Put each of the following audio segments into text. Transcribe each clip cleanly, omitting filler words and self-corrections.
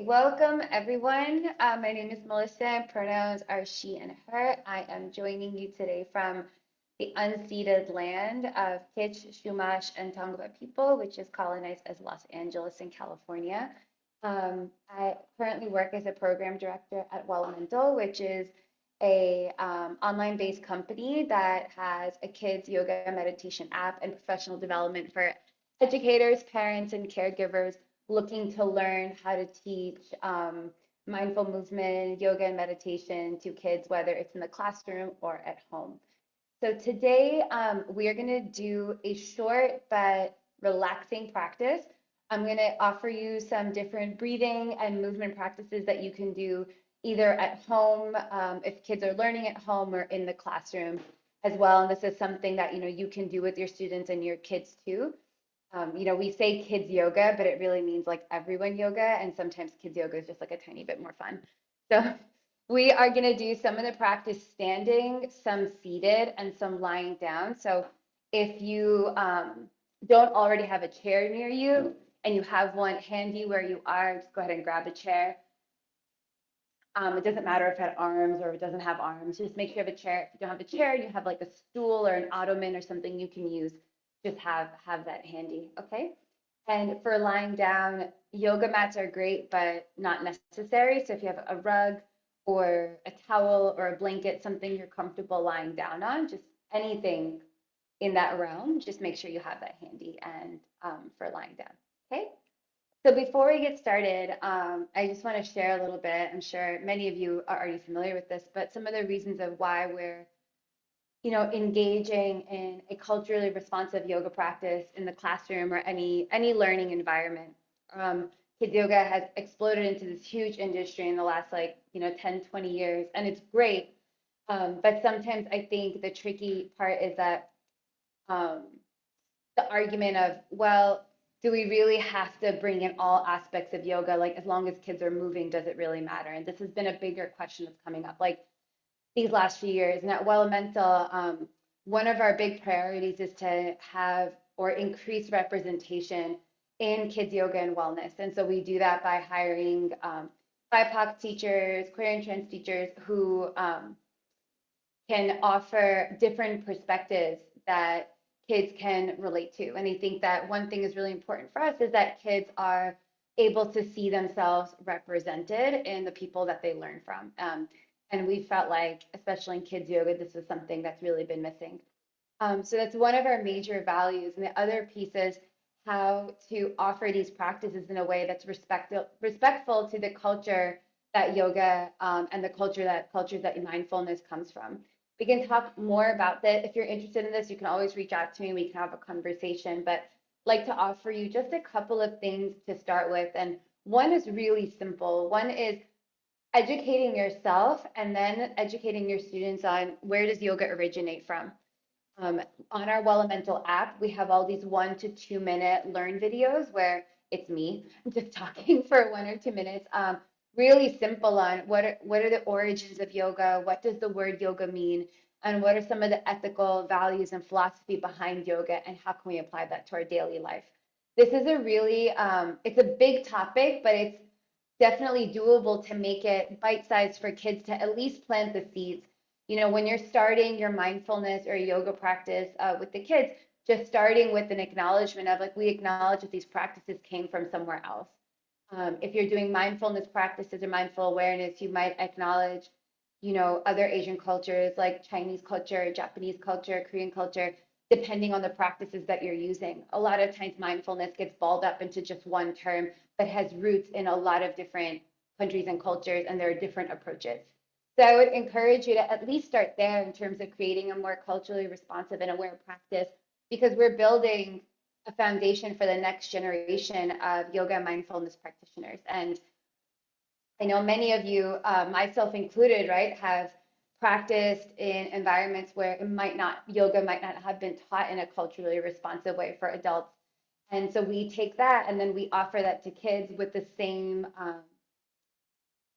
welcome everyone. My name is Melissa and pronouns are she and her. I am joining you today from the unceded land of Kitch, Chumash, and Tongva people, which is colonized as Los Angeles in California. I currently work as a program director at Mental, which is a online-based company that has a kids yoga meditation app and professional development for educators, parents, and caregivers looking to learn how to teach mindful movement, yoga, and meditation to kids, whether it's in the classroom or at home. So today we are going to do a short but relaxing practice. I'm going to offer you some different breathing and movement practices that you can do either at home, if kids are learning at home, or in the classroom as well. And this is something that you can do with your students and your kids too. We say kids yoga, but it really means like everyone yoga, and sometimes kids yoga is just like a tiny bit more fun. So we are going to do some of the practice standing, some seated, and some lying down. So if you don't already have a chair near you and you have one handy where you are, just go ahead and grab a chair. It doesn't matter if it had arms or if it doesn't have arms. Just make sure you have a chair. If you don't have a chair, you have like a stool or an ottoman or something you can use. Just have that handy, okay? And for lying down, yoga mats are great, but not necessary. So if you have a rug or a towel or a blanket, something you're comfortable lying down on, just anything in that realm, just make sure you have that handy and for lying down, okay? So before we get started, I just want to share a little bit. I'm sure many of you are already familiar with this, but some of the reasons of why we're engaging in a culturally responsive yoga practice in the classroom or any learning environment. Kids yoga has exploded into this huge industry in the last 10, 20 years, and it's great. But sometimes I think the tricky part is that the argument of, well, do we really have to bring in all aspects of yoga? Like, as long as kids are moving, does it really matter? And this has been a bigger question that's coming up. Like, these last few years. And at Mental, one of our big priorities is to have or increase representation in kids yoga and wellness. And so we do that by hiring BIPOC teachers, queer and trans teachers who can offer different perspectives that kids can relate to. And I think that one thing is really important for us is that kids are able to see themselves represented in the people that they learn from. And we felt like, especially in kids yoga, this is something that's really been missing. So that's one of our major values. And the other piece is how to offer these practices in a way that's respectful to the culture that yoga and the cultures that mindfulness comes from. We can talk more about that. If you're interested in this, you can always reach out to me. We can have a conversation. But I'd like to offer you just a couple of things to start with. And one is really simple. One is educating yourself and then educating your students on where does yoga originate from. On our Mental app, we have all these 1 to 2 minute learn videos where it's me just talking for 1 or 2 minutes. Really simple on what are the origins of yoga, what does the word yoga mean, and what are some of the ethical values and philosophy behind yoga, and how can we apply that to our daily life. This is a really, it's a big topic, but it's definitely doable to make it bite-sized for kids to at least plant the seeds. When you're starting your mindfulness or yoga practice with the kids, just starting with an acknowledgement of like, we acknowledge that these practices came from somewhere else. If you're doing mindfulness practices or mindful awareness, you might acknowledge, other Asian cultures like Chinese culture, Japanese culture, Korean culture, depending on the practices that you're using. A lot of times mindfulness gets balled up into just one term, but has roots in a lot of different countries and cultures, and there are different approaches. So I would encourage you to at least start there in terms of creating a more culturally responsive and aware practice, because we're building a foundation for the next generation of yoga and mindfulness practitioners. And I know many of you, myself included, right, have practiced in environments where yoga might not have been taught in a culturally responsive way for adults. And so we take that and then we offer that to kids with the same,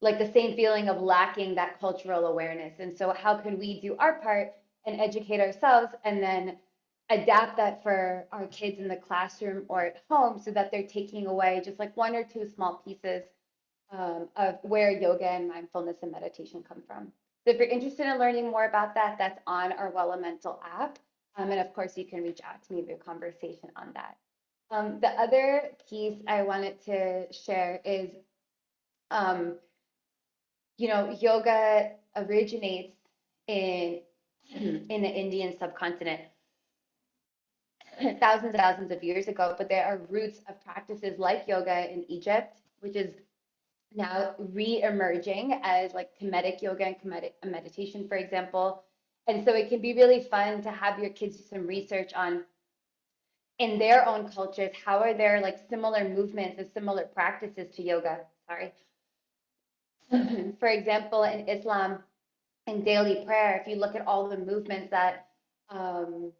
the same feeling of lacking that cultural awareness. And so how can we do our part and educate ourselves and then adapt that for our kids in the classroom or at home so that they're taking away just like 1 or 2 small pieces of where yoga and mindfulness and meditation come from. So if you're interested in learning more about that, that's on our Well Mental app. And of course, you can reach out to me with a conversation on that. The other piece I wanted to share is, um, yoga originates in in the Indian subcontinent thousands of years ago, but there are roots of practices like yoga in Egypt, which is now re-emerging as like Kemetic yoga and Kemetic meditation, for example. And so it can be really fun to have your kids do some research on in their own cultures, how are there like similar movements and similar practices to yoga? Sorry. For example, in Islam, in daily prayer, if you look at all the movements that um,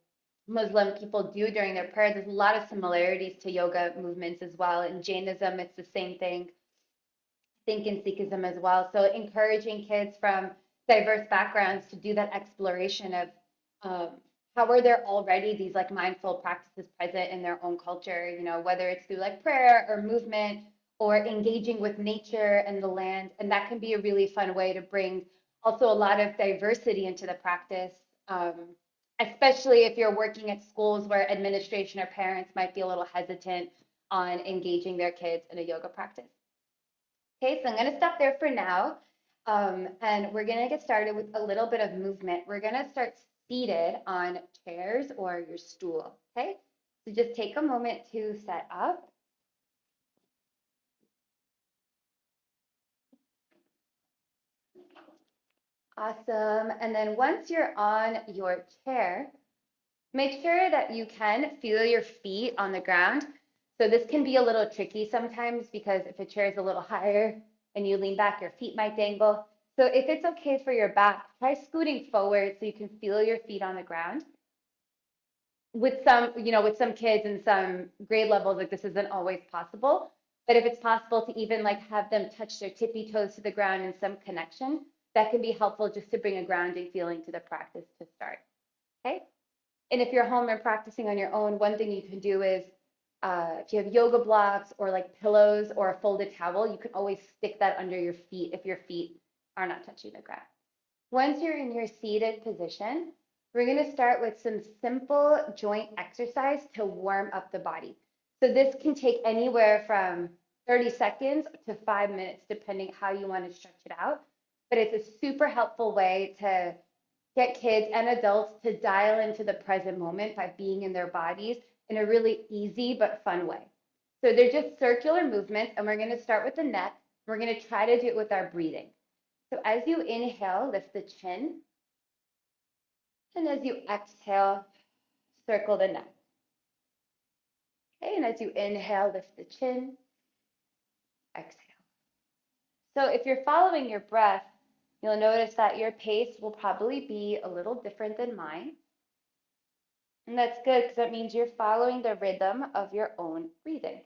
Muslim people do during their prayers, there's a lot of similarities to yoga movements as well. In Jainism, it's the same thing. I think in Sikhism as well. So encouraging kids from diverse backgrounds to do that exploration of how are there already these like mindful practices present in their own culture, whether it's through like prayer or movement or engaging with nature and the land. And that can be a really fun way to bring also a lot of diversity into the practice, um, especially if you're working at schools where administration or parents might be a little hesitant on engaging their kids in a yoga practice. Okay, so I'm going to stop there for now. And we're going to get started with a little bit of movement. We're going to start seated on chairs or your stool. Okay, so just take a moment to set up. Awesome. And then once you're on your chair, make sure that you can feel your feet on the ground. So this can be a little tricky sometimes because if a chair is a little higher and you lean back, your feet might dangle. So if it's okay for your back, try scooting forward so you can feel your feet on the ground. With some kids and some grade levels, like this isn't always possible. But if it's possible to even like have them touch their tippy toes to the ground in some connection, that can be helpful just to bring a grounding feeling to the practice to start. Okay. And if you're home and practicing on your own, one thing you can do is if you have yoga blocks or like pillows or a folded towel, you can always stick that under your feet if your feet are not touching the ground. Once you're in your seated position, we're going to start with some simple joint exercise to warm up the body. So this can take anywhere from 30 seconds to 5 minutes, depending how you want to stretch it out. But it's a super helpful way to get kids and adults to dial into the present moment by being in their bodies in a really easy but fun way. So they're just circular movements, and we're going to start with the neck. We're going to try to do it with our breathing. So as you inhale, lift the chin, and as you exhale, circle the neck. Okay, and as you inhale, lift the chin, exhale. So if you're following your breath, you'll notice that your pace will probably be a little different than mine. And that's good because that means you're following the rhythm of your own breathing.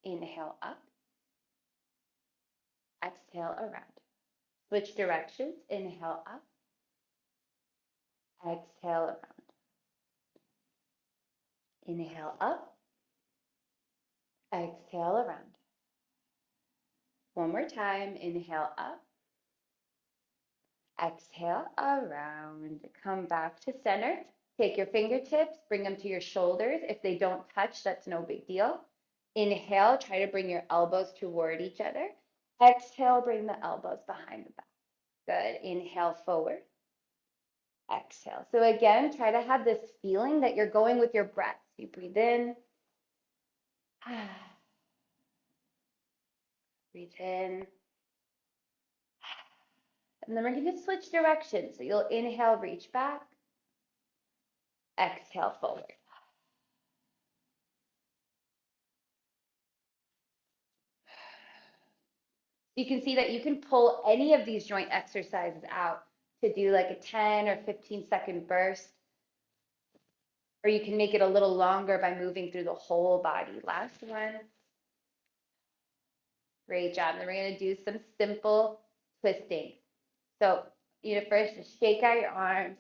Inhale up, exhale around. Switch directions. Inhale up, exhale around. Inhale up, exhale around. One more time. Inhale up, exhale around. Come back to center. Take your fingertips, bring them to your shoulders. If they don't touch, that's no big deal. Inhale, try to bring your elbows toward each other. Exhale, bring the elbows behind the back. Good. Inhale forward. Exhale. So again, try to have this feeling that you're going with your breath. You breathe in. Breathe in. And then we're going to switch directions. So you'll inhale, reach back. Exhale, forward. You can see that you can pull any of these joint exercises out to do like a 10 or 15-second burst, or you can make it a little longer by moving through the whole body. Last one. Great job. Then we're going to do some simple twisting. So first just shake out your arms.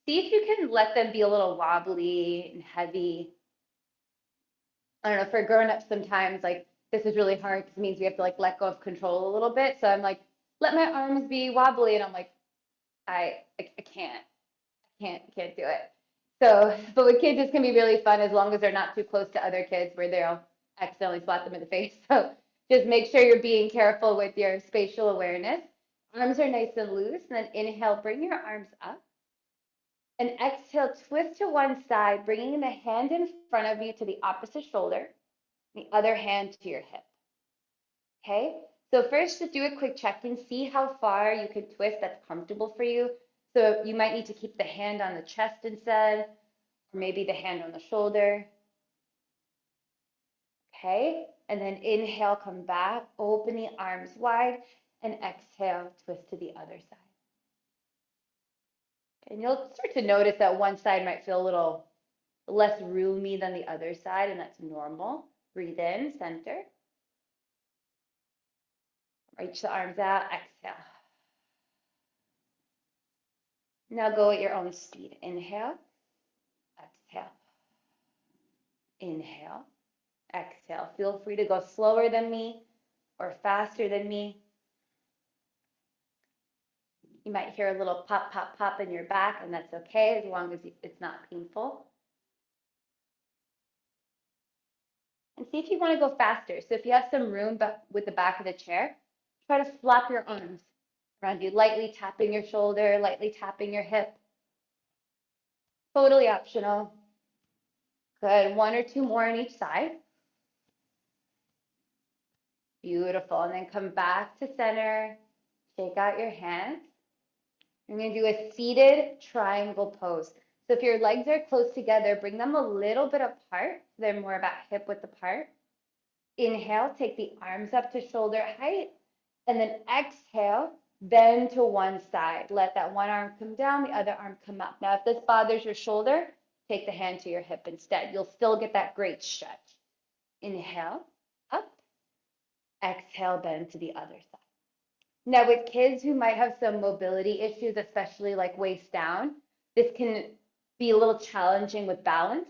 See if you can let them be a little wobbly and heavy. I don't know, for grown-ups sometimes like this is really hard because it means we have to like let go of control a little bit. So I'm like, let my arms be wobbly, and I'm like, I can't do it. So, but with kids, this can be really fun as long as they're not too close to other kids where they'll accidentally slap them in the face. So just make sure you're being careful with your spatial awareness. Arms are nice and loose, and then inhale, bring your arms up. And exhale, twist to one side, bringing the hand in front of you to the opposite shoulder, the other hand to your hip. Okay? So first, just do a quick check-in, see how far you can twist that's comfortable for you. So you might need to keep the hand on the chest instead, or maybe the hand on the shoulder. Okay? And then inhale, come back, open the arms wide, and exhale, twist to the other side. And you'll start to notice that one side might feel a little less roomy than the other side, and that's normal. Breathe in, center. Reach the arms out, exhale. Now go at your own speed. Inhale, exhale. Inhale, exhale. Feel free to go slower than me or faster than me. You might hear a little pop, pop, pop in your back, and that's okay as long as it's not painful. And see if you want to go faster. So if you have some room with the back of the chair, try to flap your arms around you, lightly tapping your shoulder, lightly tapping your hip. Totally optional. Good. One or two more on each side. Beautiful. And then come back to center. Shake out your hands. You're going to do a seated triangle pose. So if your legs are close together, bring them a little bit apart. They're more about hip width apart. Inhale, take the arms up to shoulder height. And then exhale, bend to one side. Let that one arm come down, the other arm come up. Now, if this bothers your shoulder, take the hand to your hip instead. You'll still get that great stretch. Inhale, up. Exhale, bend to the other side. Now, with kids who might have some mobility issues, especially like waist down, this can be a little challenging with balance.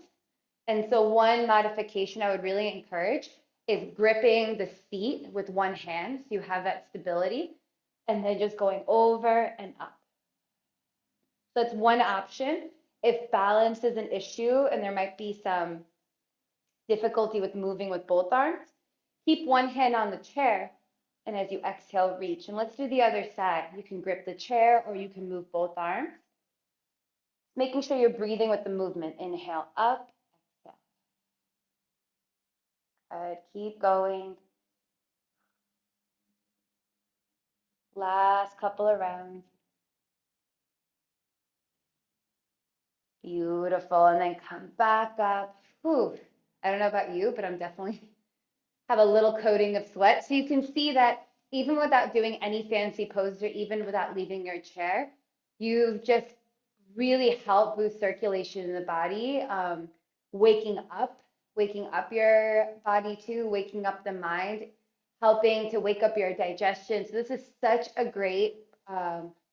And so one modification I would really encourage is gripping the seat with one hand so you have that stability, and then just going over and up. So that's one option. If balance is an issue and there might be some difficulty with moving with both arms, keep one hand on the chair, and as you exhale, reach. And let's do the other side. You can grip the chair or you can move both arms. Making sure you're breathing with the movement. Inhale, up, exhale. Good, keep going. Last couple of rounds. Beautiful, and then come back up. Whew. I don't know about you, but I'm definitely have a little coating of sweat. So you can see that even without doing any fancy poses or even without leaving your chair, you've just really helped boost circulation in the body, waking up your body too, waking up the mind, helping to wake up your digestion. So this is such a great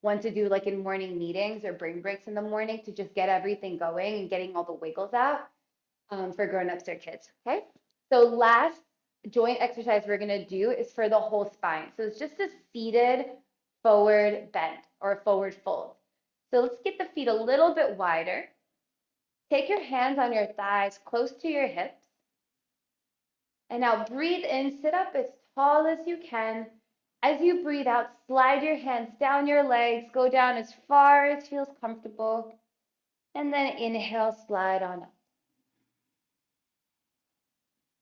one to do like in morning meetings or brain breaks in the morning to just get everything going and getting all the wiggles out for grown-ups or kids, okay? So last joint exercise we're gonna do is for the whole spine. So it's just a seated forward bend or forward fold. So let's get the feet a little bit wider. Take your hands on your thighs close to your hips. And now breathe in, sit up as tall as you can. As you breathe out, slide your hands down your legs, go down as far as feels comfortable. And then inhale, slide on up.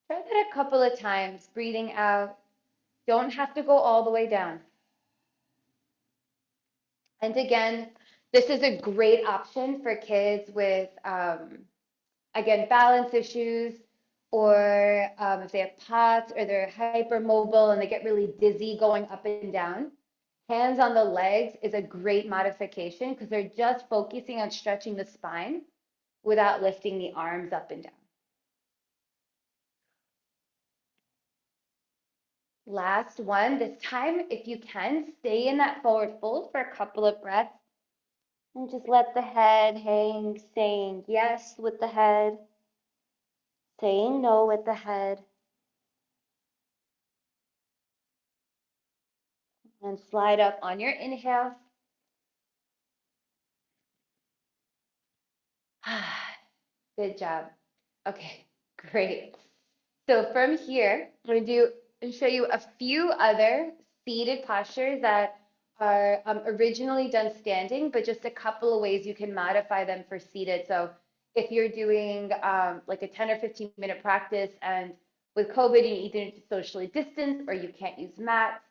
Try that a couple of times, breathing out. Don't have to go all the way down. And again, this is a great option for kids with, again, balance issues, or if they have POTS or they're hypermobile and they get really dizzy going up and down. Hands on the legs is a great modification because they're just focusing on stretching the spine without lifting the arms up and down. Last one, this time, if you can, stay in that forward fold for a couple of breaths and just let the head hang, saying yes with the head, saying no with the head. And slide up on your inhale. Good job. Okay, great. So from here, I'm going to do and show you a few other seated postures that are originally done standing, but just a couple of ways you can modify them for seated. So if you're doing like a 10 or 15-minute practice and with COVID, you either need to socially distance or you can't use mats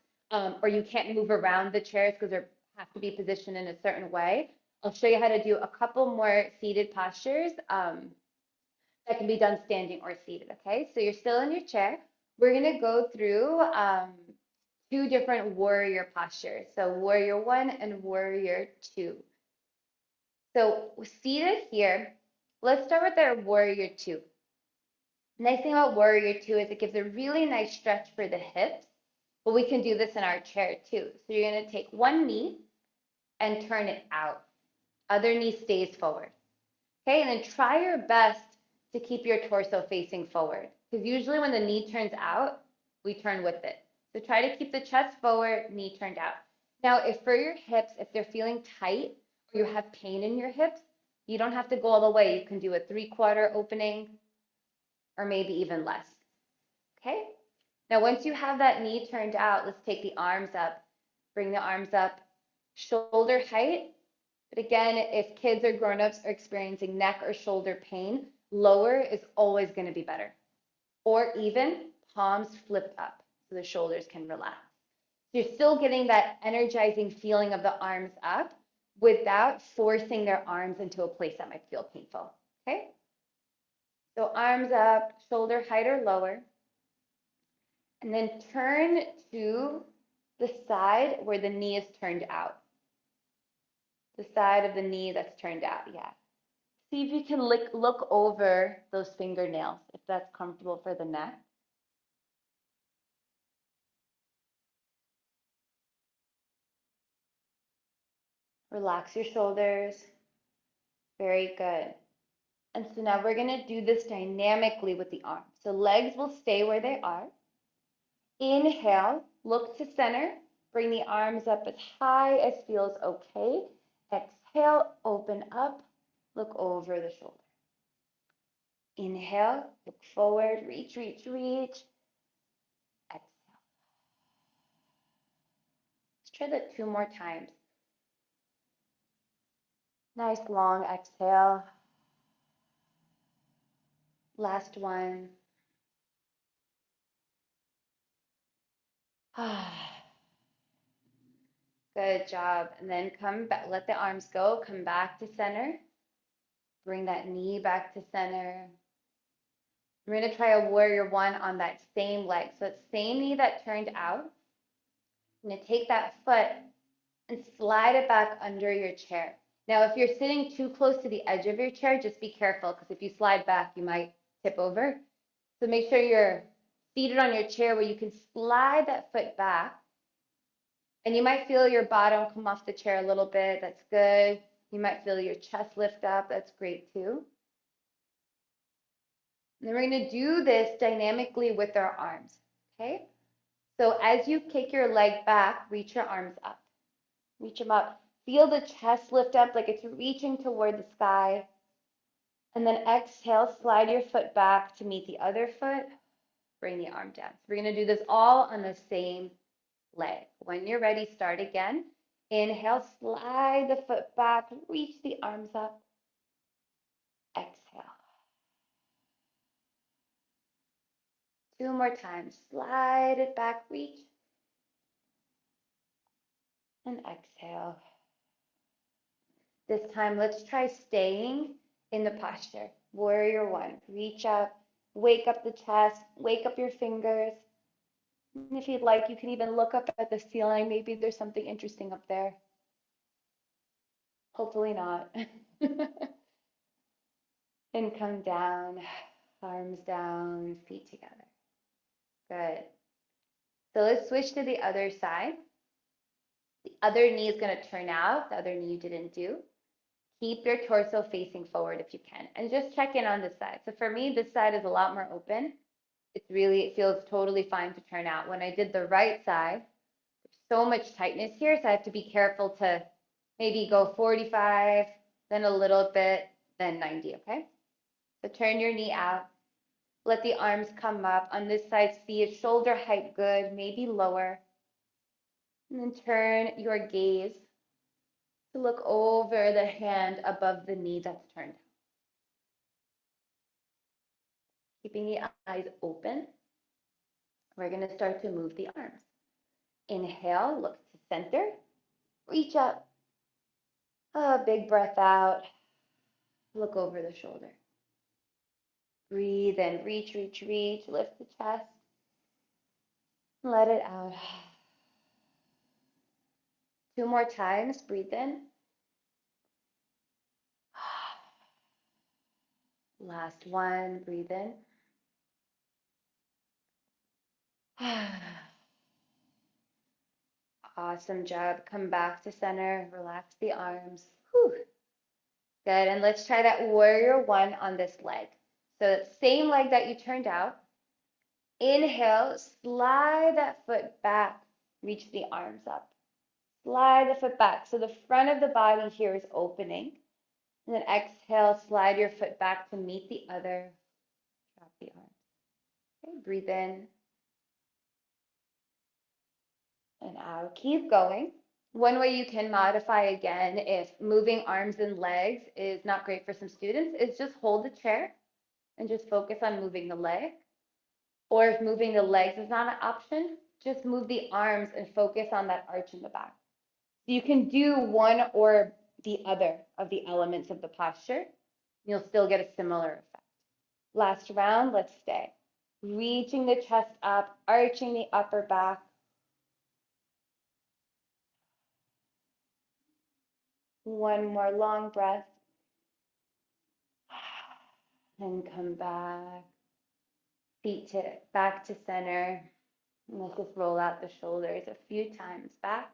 or you can't move around the chairs because they have to be positioned in a certain way. I'll show you how to do a couple more seated postures that can be done standing or seated, okay? So you're still in your chair. We're gonna go through two different warrior postures. So warrior one and warrior two. So seated here, let's start with our warrior two. Nice thing about warrior two is it gives a really nice stretch for the hips, but we can do this in our chair too. So you're gonna take one knee and turn it out. Other knee stays forward. Okay, and then try your best to keep your torso facing forward. Because usually when the knee turns out, we turn with it. So try to keep the chest forward, knee turned out. Now, if for your hips, if they're feeling tight or you have pain in your hips, you don't have to go all the way. You can do a 3/4 opening or maybe even less. Okay? Now, once you have that knee turned out, let's take the arms up. Bring the arms up, shoulder height. But again, if kids or grown-ups are experiencing neck or shoulder pain, lower is always going to be better. Or even palms flipped up so the shoulders can relax. So you're still getting that energizing feeling of the arms up without forcing their arms into a place that might feel painful. Okay? So arms up, shoulder height or lower. And then turn to the side where the knee is turned out. The side of the knee that's turned out, yeah. See if you can look over those fingernails, if that's comfortable for the neck. Relax your shoulders. Very good. And so now we're going to do this dynamically with the arms. So legs will stay where they are. Inhale, look to center. Bring the arms up as high as feels okay. Exhale, open up, look over the shoulder. Inhale, look forward, reach, reach, reach. Exhale. Let's try that 2 more times. Nice long exhale. Last one. Good job. And then come back, let the arms go, come back to center. Bring that knee back to center. We're going to try a warrior one on that same leg. So that same knee that turned out. I'm going to take that foot and slide it back under your chair. Now, if you're sitting too close to the edge of your chair, just be careful because if you slide back, you might tip over. So make sure you're seated on your chair where you can slide that foot back. And you might feel your bottom come off the chair a little bit. That's good. You might feel your chest lift up. That's great too. And then we're going to do this dynamically with our arms. Okay? So as you kick your leg back, reach your arms up. Reach them up. Feel the chest lift up like it's reaching toward the sky. And then exhale, slide your foot back to meet the other foot. Bring the arm down. So we're going to do this all on the same leg. When you're ready, start again. Inhale, slide the foot back, reach the arms up. Exhale. 2 more times. Slide it back, reach. And exhale. This time, let's try staying in the posture. Warrior one. Reach up, wake up the chest, wake up your fingers. And if you'd like, you can even look up at the ceiling. Maybe there's something interesting up there. Hopefully not. And come down, arms down, feet together. Good. So let's switch to the other side. The other knee is going to turn out, the other knee you didn't do. Keep your torso facing forward if you can. And just check in on this side. So for me, this side is a lot more open. It feels totally fine to turn out. When I did the right side, there's so much tightness here, so I have to be careful to maybe go 45, then a little bit, then 90, okay? So turn your knee out. Let the arms come up. On this side, see if shoulder height good, maybe lower. And then turn your gaze to look over the hand above the knee that's turned. Keeping the eyes open, we're going to start to move the arms. Inhale, look to center, reach up. A big breath out, look over the shoulder. Breathe in, reach, reach, reach, lift the chest. Let it out. 2 more times, breathe in. Last one, breathe in. Awesome job. Come back to center, relax the arms. Whew. Good, and let's try that warrior one on this leg. So that same leg that you turned out. Inhale, slide that foot back, reach the arms up. Slide the foot back. So the front of the body here is opening. And then exhale, slide your foot back to meet the other. Drop the arms. Okay, breathe in and out. Keep going. One way you can modify again if moving arms and legs is not great for some students is just hold the chair and just focus on moving the leg. Or if moving the legs is not an option, just move the arms and focus on that arch in the back. So you can do one or the other of the elements of the posture. You'll still get a similar effect. Last round, let's stay. Reaching the chest up, arching the upper back. One more long breath. Then come back. Feet back to center. And let's just roll out the shoulders a few times back,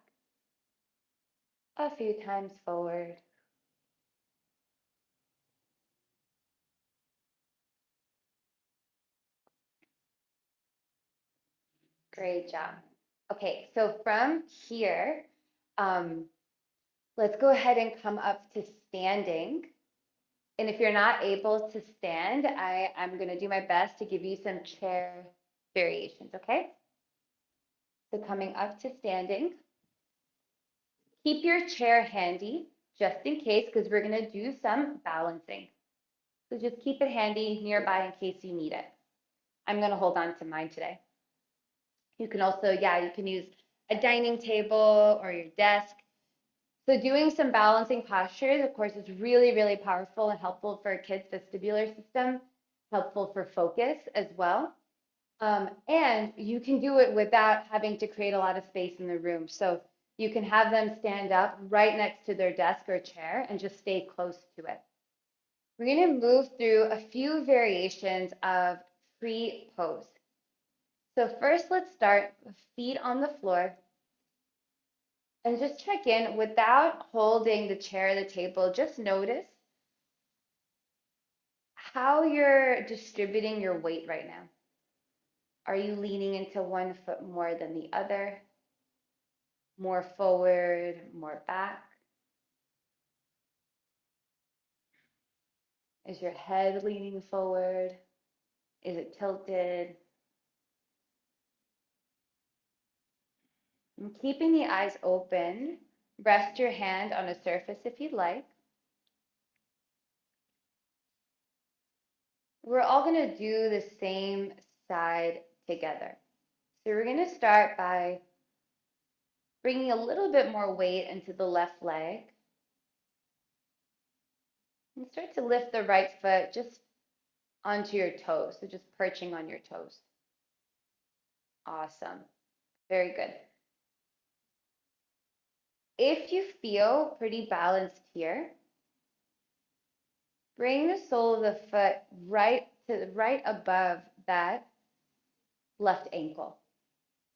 a few times forward. Great job. Okay, so from here, let's go ahead and come up to standing. And if you're not able to stand, I'm going to do my best to give you some chair variations, okay? So coming up to standing, keep your chair handy just in case, because we're going to do some balancing. So just keep it handy nearby in case you need it. I'm going to hold on to mine today. You can also, you can use a dining table or your desk. So doing some balancing postures, of course, is really, really powerful and helpful for a kid's vestibular system, helpful for focus as well. And you can do it without having to create a lot of space in the room. So you can have them stand up right next to their desk or chair and just stay close to it. We're going to move through a few variations of tree pose. So first, let's start with feet on the floor. And just check in without holding the chair or the table. Just notice how you're distributing your weight right now. Are you leaning into one foot more than the other? More forward, more back? Is your head leaning forward? Is it tilted? And keeping the eyes open, rest your hand on a surface if you'd like. We're all going to do the same side together. So we're going to start by bringing a little bit more weight into the left leg. And start to lift the right foot just onto your toes. So just perching on your toes. Awesome. Very good. If you feel pretty balanced here, bring the sole of the foot right above that left ankle,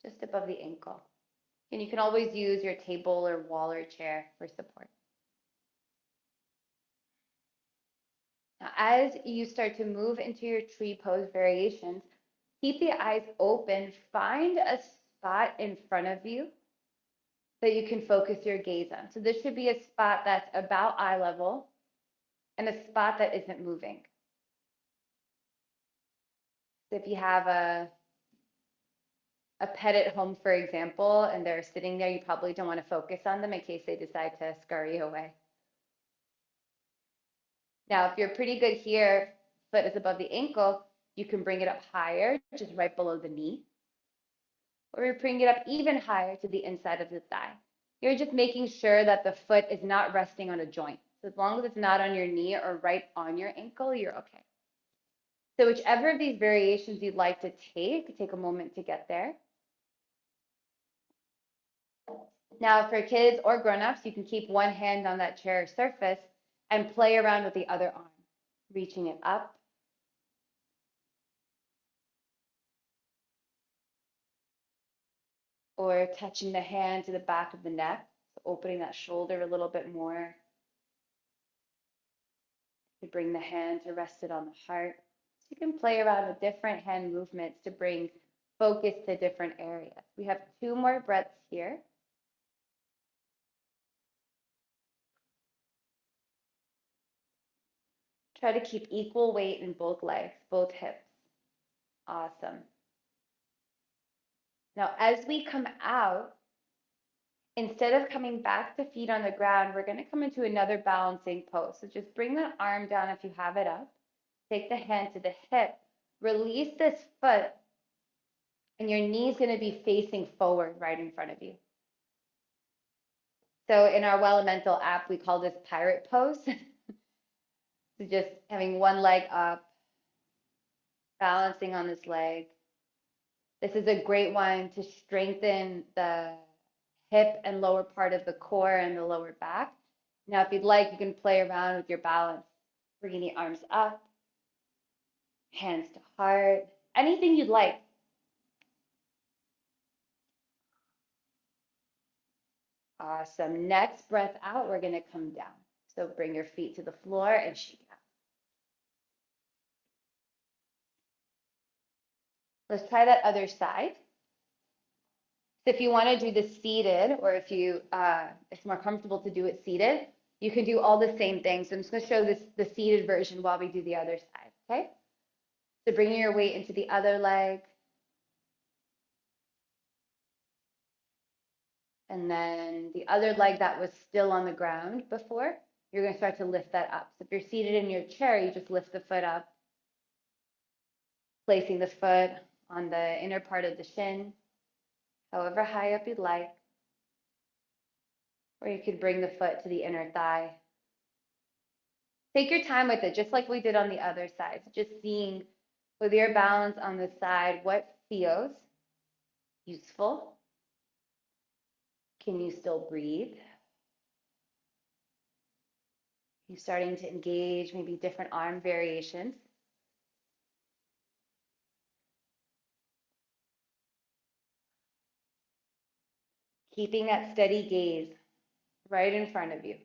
just above the ankle. And you can always use your table or wall or chair for support. Now, as you start to move into your tree pose variations, keep the eyes open. Find a spot in front of you that you can focus your gaze on. So this should be a spot that's about eye level and a spot that isn't moving. So if you have a pet at home, for example, and they're sitting there, you probably don't want to focus on them in case they decide to scurry away. Now, if you're pretty good here, foot is above the ankle, you can bring it up higher, just right below the knee. Or you bring it up even higher to the inside of the thigh. You're just making sure that the foot is not resting on a joint. So as long as it's not on your knee or right on your ankle, you're okay. So whichever of these variations you'd like to take a moment to get there. Now for kids or grown-ups, you can keep one hand on that chair surface and play around with the other arm, reaching it up. Or touching the hand to the back of the neck, so opening that shoulder a little bit more. You bring the hand to rest it on the heart. So you can play around with different hand movements to bring focus to different areas. We have 2 more breaths here. Try to keep equal weight in both legs, both hips. Awesome. Now, as we come out, instead of coming back to feet on the ground, we're going to come into another balancing pose. So just bring that arm down if you have it up. Take the hand to the hip. Release this foot, and your knee's going to be facing forward right in front of you. So in our Well Elemental app, we call this pirate pose. So just having one leg up, balancing on this leg. This is a great one to strengthen the hip and lower part of the core and the lower back. Now, if you'd like, you can play around with your balance, bringing the arms up, hands to heart, anything you'd like. Awesome. Next breath out, we're going to come down. So bring your feet to the floor and shake out. Let's try that other side. So if you want to do this seated, or if you it's more comfortable to do it seated, you can do all the same things. So I'm just going to show the seated version while we do the other side, okay? So bringing your weight into the other leg. And then the other leg that was still on the ground before, you're going to start to lift that up. So if you're seated in your chair, you just lift the foot up, placing the foot on the inner part of the shin, however high up you'd like. Or you could bring the foot to the inner thigh. Take your time with it, just like we did on the other side. So just seeing with your balance on the side what feels useful. Can you still breathe? You starting to engage maybe different arm variations. Keeping that steady gaze right in front of you.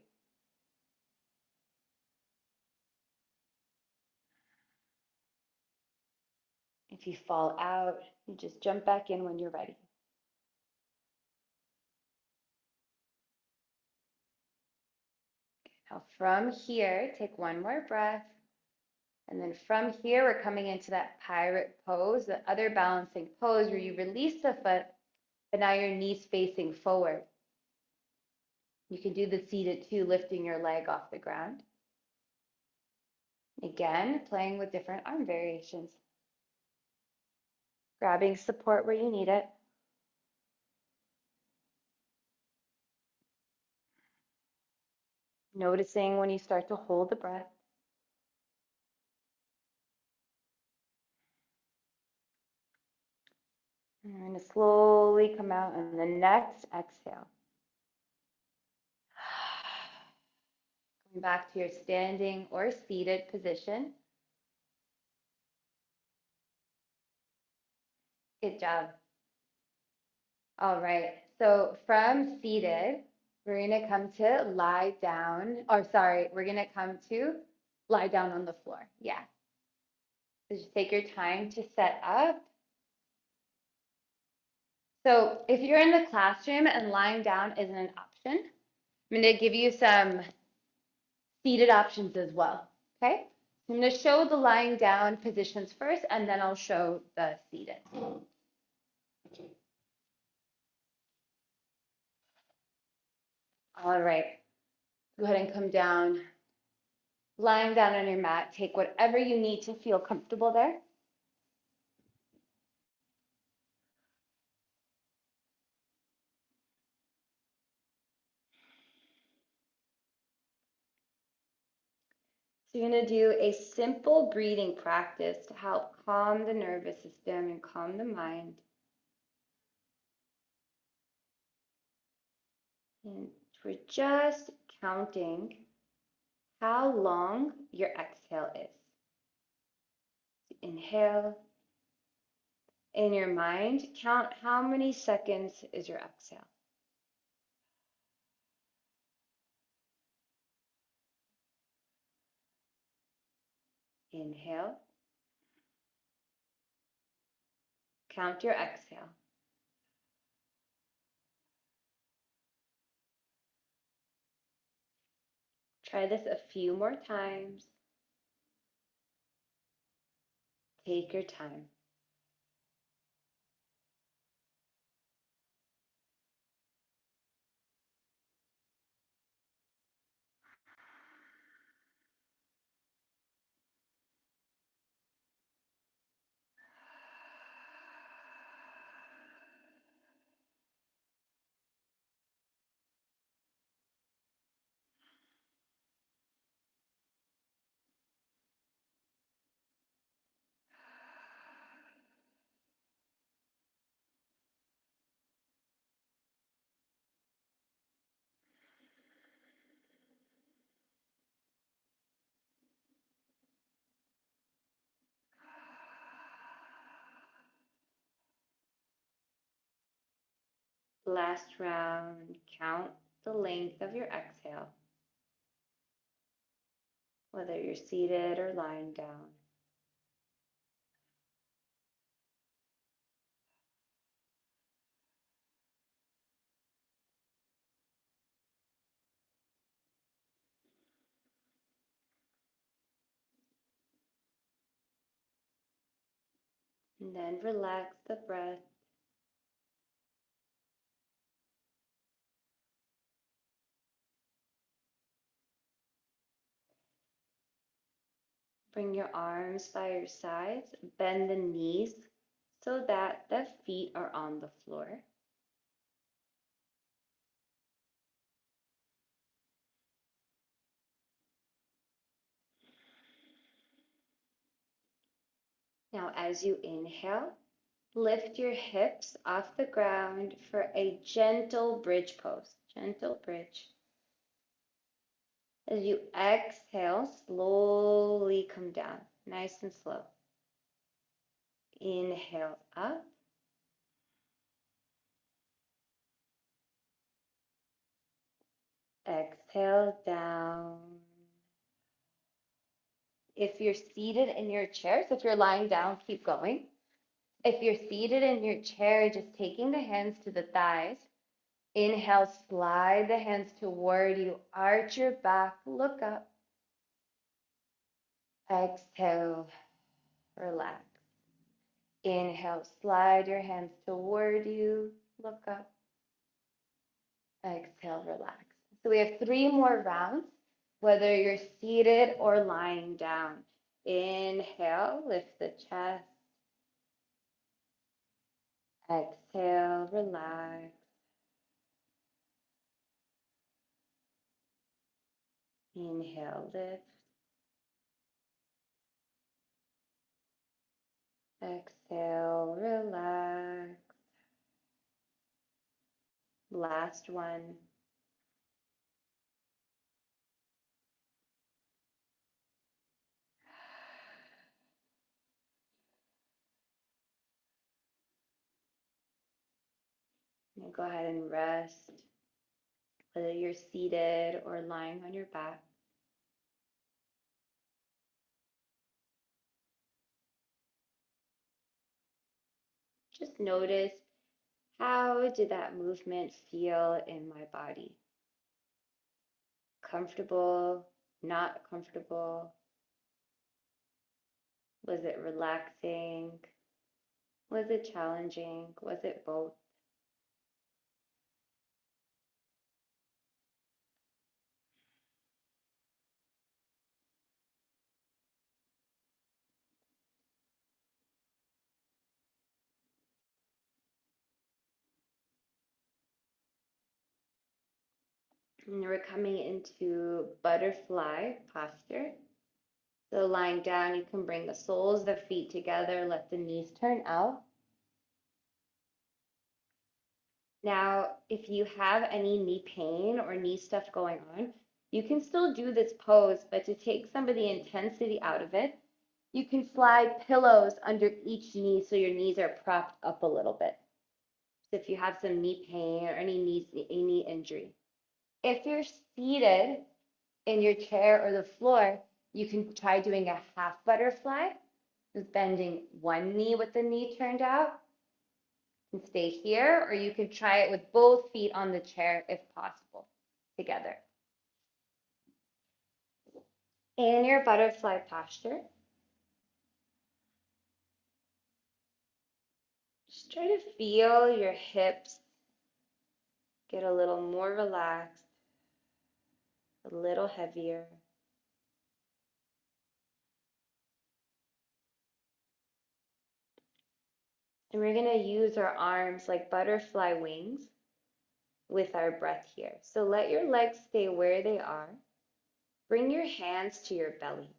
If you fall out, you just jump back in when you're ready. Now from here, take one more breath. And then from here, we're coming into that pirate pose, the other balancing pose where you release the foot, but now your knees facing forward. You can do the seated too, lifting your leg off the ground. Again, playing with different arm variations. Grabbing support where you need it. Noticing when you start to hold the breath. And we're going to slowly come out on the next exhale. Going back to your standing or seated position. Good job. All right, so from seated, we're going to come to lie down, or sorry, we're going to come to lie down on the floor. Yeah. So just take your time to set up. So if you're in the classroom and lying down isn't an option, I'm going to give you some seated options as well. Okay? I'm going to show the lying down positions first, and then I'll show the seated. All right. Go ahead and come down. Lying down on your mat, take whatever you need to feel comfortable there. So you're going to do a simple breathing practice to help calm the nervous system and calm the mind. And we're just counting how long your exhale is. Inhale. In your mind, count how many seconds is your exhale. Inhale. Count your exhale. Try this a few more times. Take your time. Last round, count the length of your exhale, whether you're seated or lying down. And then relax the breath. Bring your arms by your sides, bend the knees so that the feet are on the floor. Now, as you inhale, lift your hips off the ground for a gentle bridge pose. Gentle bridge. As you exhale, slowly come down, nice and slow. Inhale up. Exhale down. If you're seated in your chair, so if you're lying down, keep going. If you're seated in your chair, just taking the hands to the thighs. Inhale, slide the hands toward you, arch your back, look up. Exhale, relax. Inhale, slide your hands toward you, look up. Exhale, relax. So we have 3 more rounds, whether you're seated or lying down. Inhale, lift the chest. Exhale, relax. Inhale, lift. Exhale, relax. Last one. And go ahead and rest, whether you're seated or lying on your back. Just notice How did that movement feel in my body? Comfortable, not comfortable? Was it relaxing? Was it challenging? Was it both? And we're coming into butterfly posture. So lying down, you can bring the soles of the feet together, let the knees turn out. Now, if you have any knee pain or knee stuff going on, you can still do this pose, but to take some of the intensity out of it, you can slide pillows under each knee so your knees are propped up a little bit. So if you have some knee pain or any knee injury. If you're seated in your chair or the floor, you can try doing a half butterfly with bending one knee with the knee turned out and stay here, or you can try it with both feet on the chair if possible, together. In your butterfly posture, just try to feel your hips get a little more relaxed, a little heavier. And we're going to use our arms like butterfly wings with our breath here. So let your legs stay where they are. Bring your hands to your belly.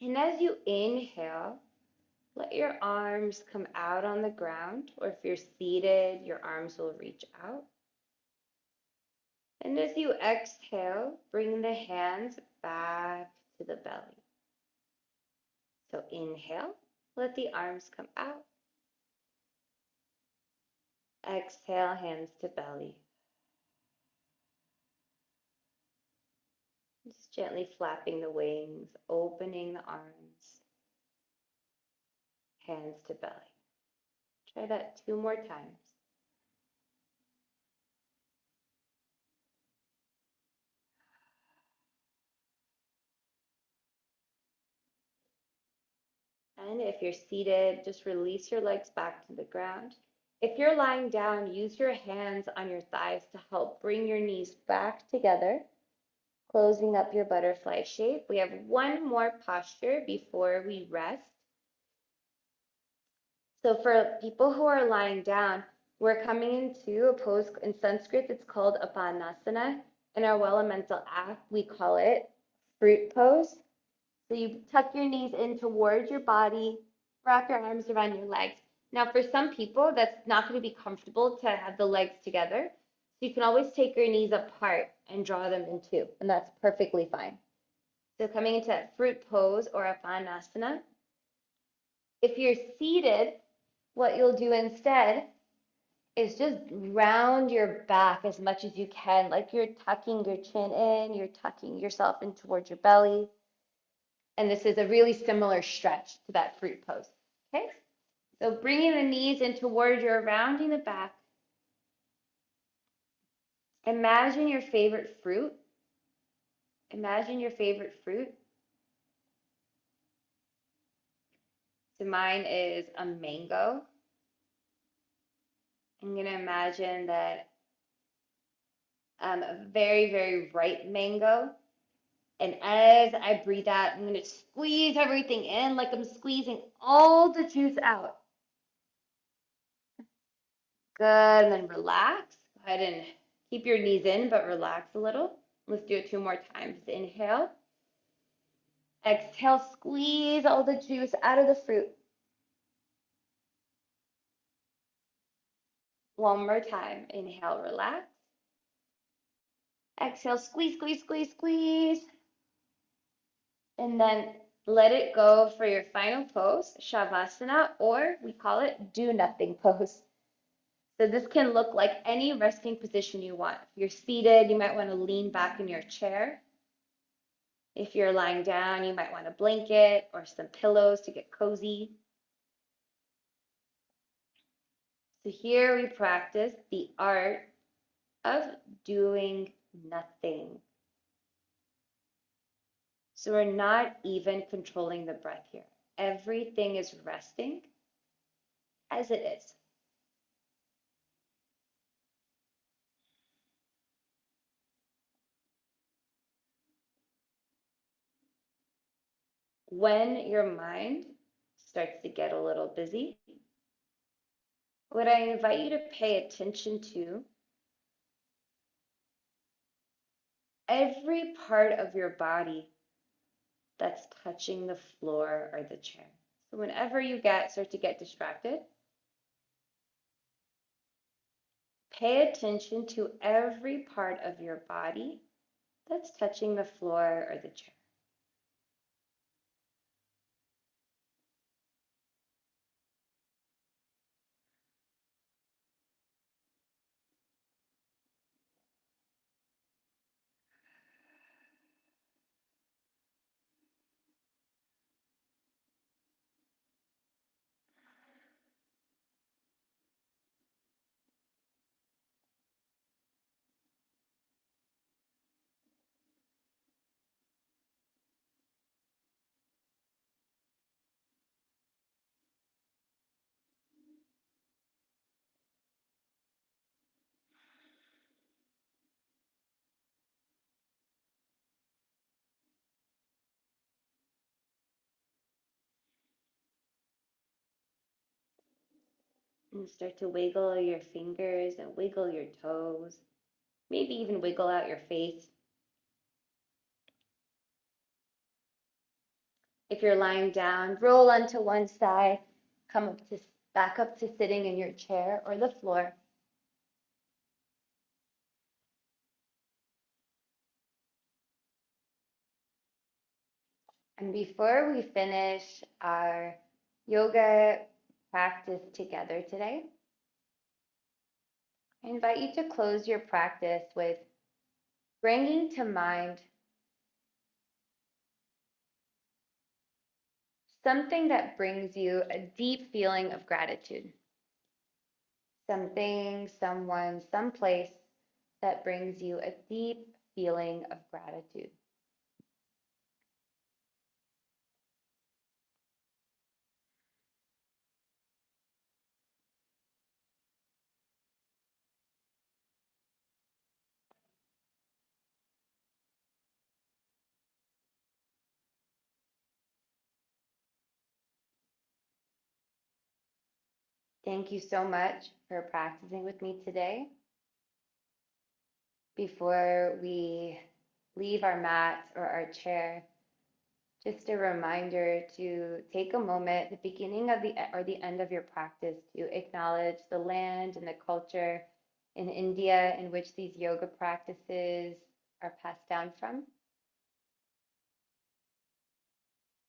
And as you inhale, let your arms come out on the ground, or if you're seated, your arms will reach out. And as you exhale, bring the hands back to the belly. So inhale, let the arms come out. Exhale, hands to belly. Just gently flapping the wings, opening the arms, hands to belly. Try that 2 more times. And if you're seated, just release your legs back to the ground. If you're lying down, use your hands on your thighs to help bring your knees back together, closing up your butterfly shape. We have one more posture before we rest. So for people who are lying down, we're coming into a pose in Sanskrit. It's called Apanasana. In our Well Mental app, we call it fruit pose. So you tuck your knees in towards your body, wrap your arms around your legs. Now, for some people, that's not going to be comfortable to have the legs together. So you can always take your knees apart and draw them in two, and that's perfectly fine. So coming into that fruit pose or Apanasana. If you're seated, what you'll do instead is just round your back as much as you can, like you're tucking your chin in, you're tucking yourself in towards your belly. And this is a really similar stretch to that fruit pose. Okay? So bringing the knees in towards you, rounding the back. Imagine your favorite fruit. Imagine your favorite fruit. So mine is a mango. I'm going to imagine that a very, very ripe mango. And as I breathe out, I'm going to squeeze everything in like I'm squeezing all the juice out. Good. And then relax. Go ahead and keep your knees in, but relax a little. Let's do it 2 more times. Inhale. Exhale, squeeze all the juice out of the fruit. One more time. Inhale, relax. Exhale, squeeze, squeeze, squeeze, squeeze. And then let it go for your final pose, Shavasana, or we call it do nothing pose. So this can look like any resting position you want. If you're seated, you might want to lean back in your chair. If you're lying down, you might want a blanket or some pillows to get cozy. So here we practice the art of doing nothing. So we're not even controlling the breath here. Everything is resting as it is. When your mind starts to get a little busy, what I invite you to pay attention to every part of your body that's touching the floor or the chair. So whenever you start to get distracted, pay attention to every part of your body that's touching the floor or the chair. And start to wiggle your fingers and wiggle your toes. Maybe even wiggle out your face. If you're lying down, roll onto one side, come up to back up to sitting in your chair or the floor. And before we finish our yoga practice together today, I invite you to close your practice with bringing to mind something that brings you a deep feeling of gratitude. Something, someone, someplace that brings you a deep feeling of gratitude. Thank you so much for practicing with me today. Before we leave our mat or our chair, just a reminder to take a moment at the beginning of the or the end of your practice to acknowledge the land and the culture in India in which these yoga practices are passed down from.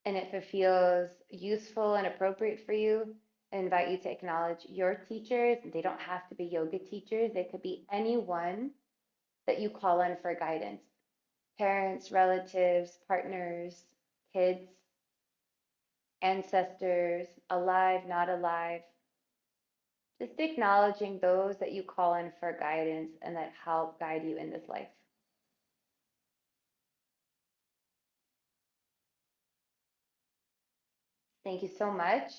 And if it feels useful and appropriate for you, I invite you to acknowledge your teachers. They don't have to be yoga teachers, they could be anyone that you call on for guidance. Parents, relatives, partners, kids, ancestors, alive, not alive. Just acknowledging those that you call in for guidance and that help guide you in this life. Thank you so much.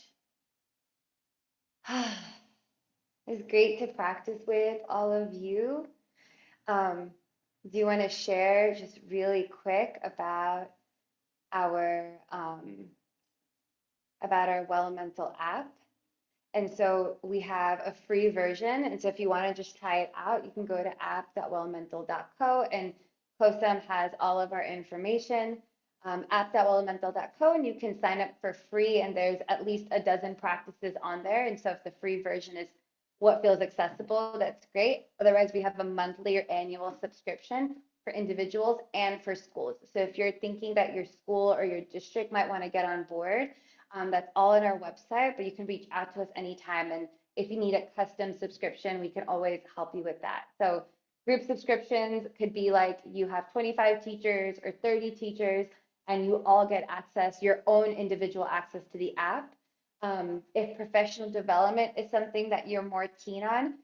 It's great to practice with all of you. Um, do you want to share just really quick our um, about our Well Mental app? And so we have a free version. And so if you want to just try it out, you can go to app.wellmental.co, and COSAM has all of our information. App.wellmental.co, and you can sign up for free. And there's at least a dozen practices on there. And so if the free version is what feels accessible, that's great. Otherwise, we have a monthly or annual subscription for individuals and for schools. So if you're thinking that your school or your district might want to get on board, that's all on our website, but you can reach out to us anytime. And if you need a custom subscription, we can always help you with that. So group subscriptions could be like you have 25 teachers or 30 teachers, and you all get access, your own individual access to the app. If professional development is something that you're more keen on,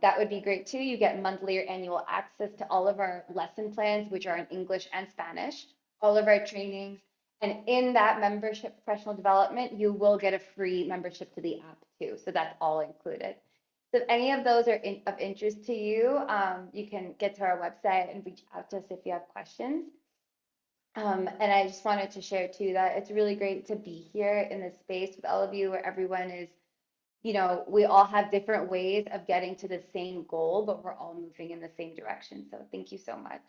that would be great too. You get monthly or annual access to all of our lesson plans, which are in English and Spanish, all of our trainings. And in that membership, professional development, you will get a free membership to the app too. So that's all included. So if any of those are of interest to you, you can get to our website and reach out to us if you have questions. And I just wanted to share too that it's really great to be here in this space with all of you where everyone is, we all have different ways of getting to the same goal, but we're all moving in the same direction. So thank you so much.